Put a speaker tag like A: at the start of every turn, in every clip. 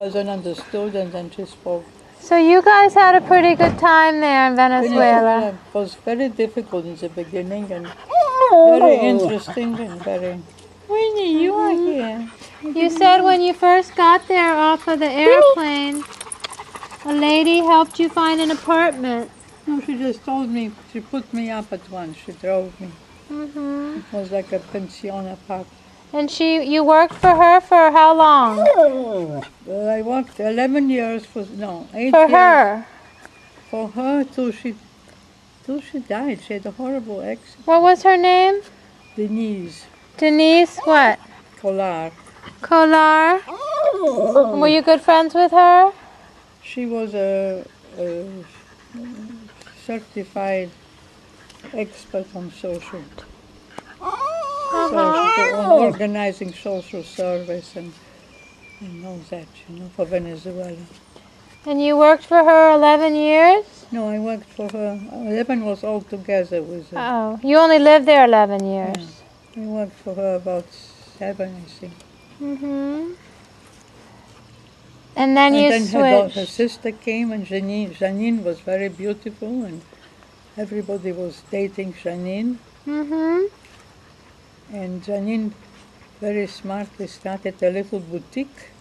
A: Wasn't understood, and then she spoke.
B: So you guys had a pretty good time there in Venezuela.
A: It was very difficult in the beginning and very interesting and very... Winnie, you are here.
B: You said when you first got there off of the airplane, a lady helped you find an apartment.
A: No, she just told me, she put me up at once, she drove me. It was like a pension apartment.
B: And you worked for her for how long?
A: Well, I worked 11 years, 8
B: For
A: years.
B: her?
A: For her till she died. She had a horrible accident.
B: What was her name?
A: Denise
B: Denise what?
A: Collar.
B: Kolar? Were you good friends with her?
A: She was a certified expert on social, on organizing social service and all that, for Venezuela.
B: And you worked for her 11 years?
A: No, I worked for her. 11 was all together with her.
B: Oh, you only lived there 11 years.
A: Yeah. I worked for her about 7, I think.
B: And then you
A: then
B: switched.
A: her sister came, and Janine was very beautiful, and everybody was dating Janine. And Janine very smartly started a little boutique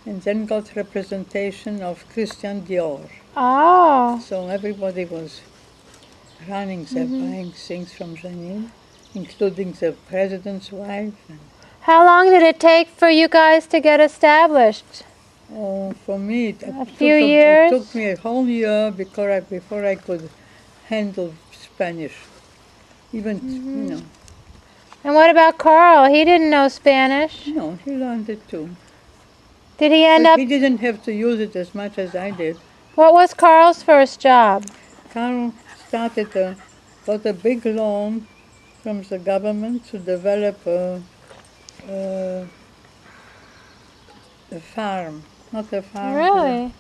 A: and then got representation of Christian Dior.
B: Oh.
A: So everybody was running there, buying things from Janine, including the president's wife.
B: How long did it take for you guys to get established?
A: Oh, for me, it took me a whole year before I could handle Spanish. Even,
B: And what about Carl? He didn't know Spanish.
A: No, he learned it too.
B: Did he end up...
A: He didn't have to use it as much as I did.
B: What was Carl's first job?
A: Carl got a big loan from the government to develop a farm. Not a farm.
B: Really?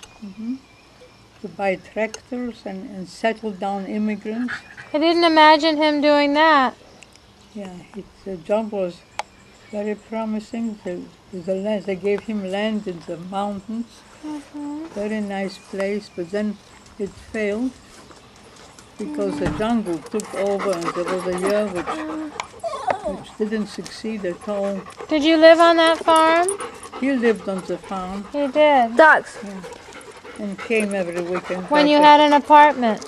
A: To buy tractors and settle down immigrants.
B: I didn't imagine him doing that.
A: Yeah, the job was very promising. They gave him land in the mountains. Very nice place, but then it failed because the jungle took over, and there was a year which didn't succeed at all.
B: Did you live on that farm?
A: He lived on the farm.
B: He did.
C: Dogs.
A: Yeah. And came every weekend.
B: When you had an apartment?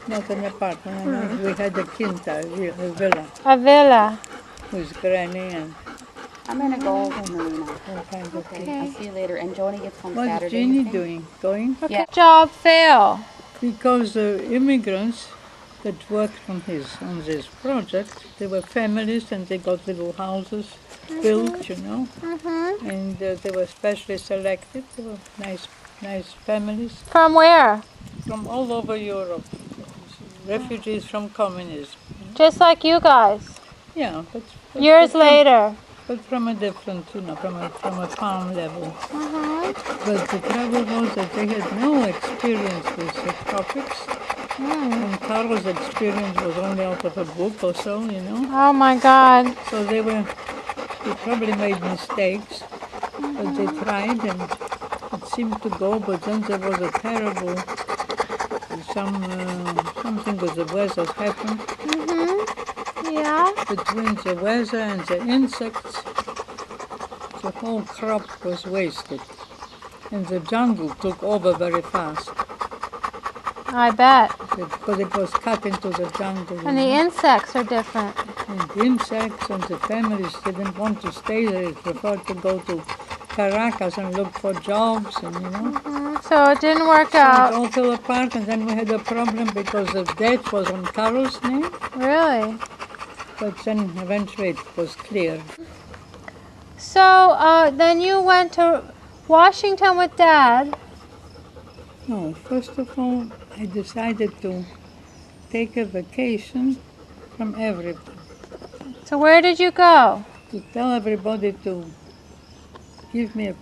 A: Not an apartment. We had a quinta, a villa.
B: A villa.
A: With granny and
C: I'm going to go, Marina.
A: all kinds of things.
C: I'll see you later. And Joni gets home
A: What's
C: Saturday.
A: Jeannie doing? Going?
B: How could job fail?
A: Because the immigrants that worked on this project, they were families and they got little houses built, and they were specially selected. They were nice families.
B: From where?
A: From all over Europe. Refugees from communism.
B: Just like you guys.
A: Yeah, but
B: Years later.
A: But from a different, from a farm level. But the trouble was that they had no experience with the tropics. And Carlos' experience was only out of a book or so,
B: Oh my God.
A: So they probably made mistakes, but they tried and it seemed to go, but then there was a terrible, something with the weather happened.
B: Yeah.
A: Between the weather and the insects, the whole crop was wasted. And the jungle took over very fast.
B: I bet.
A: Because it was cut into the jungle.
B: And the insects are different.
A: And the insects and the families didn't want to stay there. They preferred to go to Caracas and look for jobs, and
B: So it didn't work
A: So
B: out.
A: it all fell apart, and then we had a problem because the debt was on Carol's name.
B: Really?
A: But then eventually it was cleared.
B: So then you went to Washington with Dad.
A: No, first of all, I decided to take a vacation from everybody.
B: So where did you go?
A: To tell everybody to give me a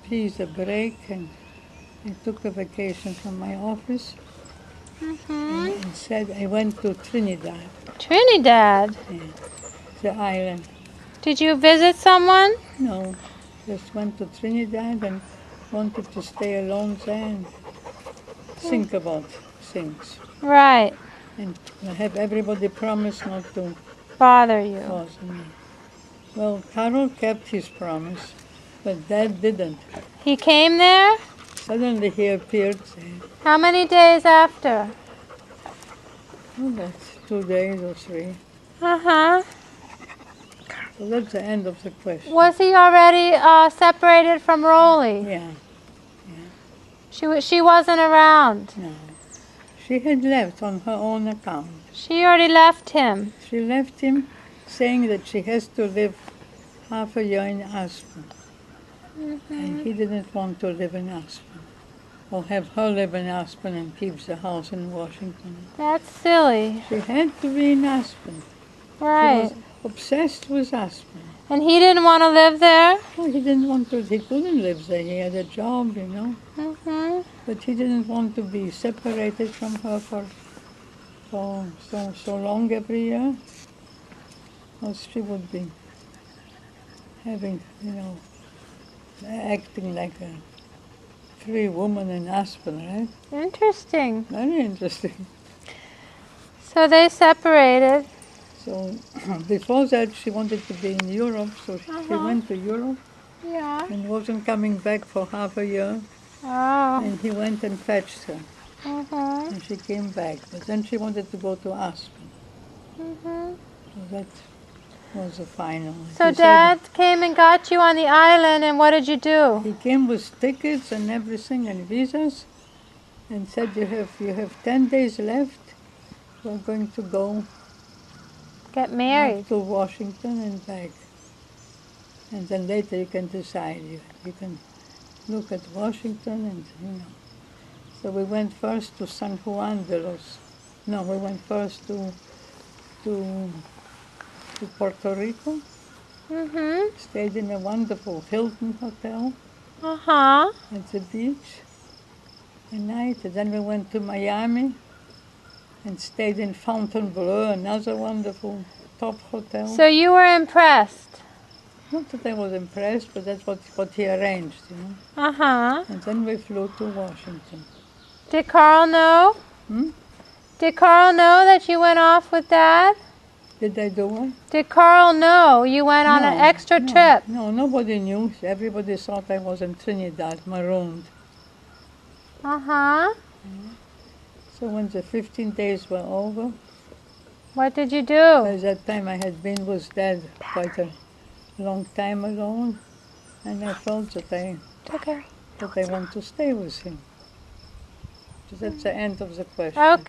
A: break, and I took a vacation from my office and said I went to Trinidad.
B: Trinidad?
A: Yeah, the island.
B: Did you visit someone?
A: No, just went to Trinidad, and wanted to stay alone there and think about things.
B: Right.
A: And have everybody promise not to
B: Bother you.
A: bother me. Well, Carol kept his promise, but Dad didn't.
B: He came there?
A: Suddenly he appeared there.
B: How many days after?
A: Oh, that's 2 days or 3.
B: Uh-huh.
A: So that's the end of the question.
B: Was he already separated from Rolly?
A: Yeah,
B: She wasn't around.
A: no. She had left on her own account.
B: She already left him.
A: She left him saying that she has to live half a year in Aspen. And he didn't want to live in Aspen. Or have her live in Aspen and keep the house in Washington.
B: That's silly.
A: She had to be in Aspen.
B: Right.
A: She was obsessed with Aspen.
B: And he didn't want to live there?
A: Oh, he didn't want to, he couldn't live there. He had a job, you know.
B: Mm-hmm.
A: But he didn't want to be separated from her for so long every year. Else she would be having, you know, acting like a free woman in Aspen, right?
B: Interesting.
A: Very interesting.
B: So they separated.
A: So before that, she wanted to be in Europe, so she went to Europe
B: Yeah.
A: and wasn't coming back for half a year.
B: Oh.
A: And he went and fetched her,
B: Mm-hmm.
A: and she came back. But then she wanted to go to Aspen.
B: Mm-hmm.
A: So that was the final.
B: So
A: He said
B: Dad came and got you on the island, and what did you do?
A: he came with tickets and everything and visas, and said you have 10 days left. We're going to go
B: Get married.
A: up to Washington and back. And then later you can decide. You can look at Washington and, you know. So we went first to San Juan de los... No, we went first to Puerto Rico.
B: Mm-hmm.
A: Stayed in a wonderful Hilton hotel
B: Uh-huh.
A: at the beach a night. And then we went to Miami and stayed in Fontainebleau, another wonderful top hotel.
B: So you were impressed.
A: Not that I was impressed, but that's what he arranged, you know.
B: Uh-huh.
A: And then we flew to Washington.
B: Did Carl know?
A: Hmm?
B: Did Carl know that you went off with Dad?
A: Did I do what?
B: Did Carl know you went on an extra trip?
A: No, nobody knew. Everybody thought I was in Trinidad, marooned.
B: Uh-huh.
A: So when the 15 days were over,
B: What did you do?
A: by that time I had been with Dad quite a long time alone, and I felt that I
B: Okay.
A: want to stay with him. So that's the end of the question.
B: Okay.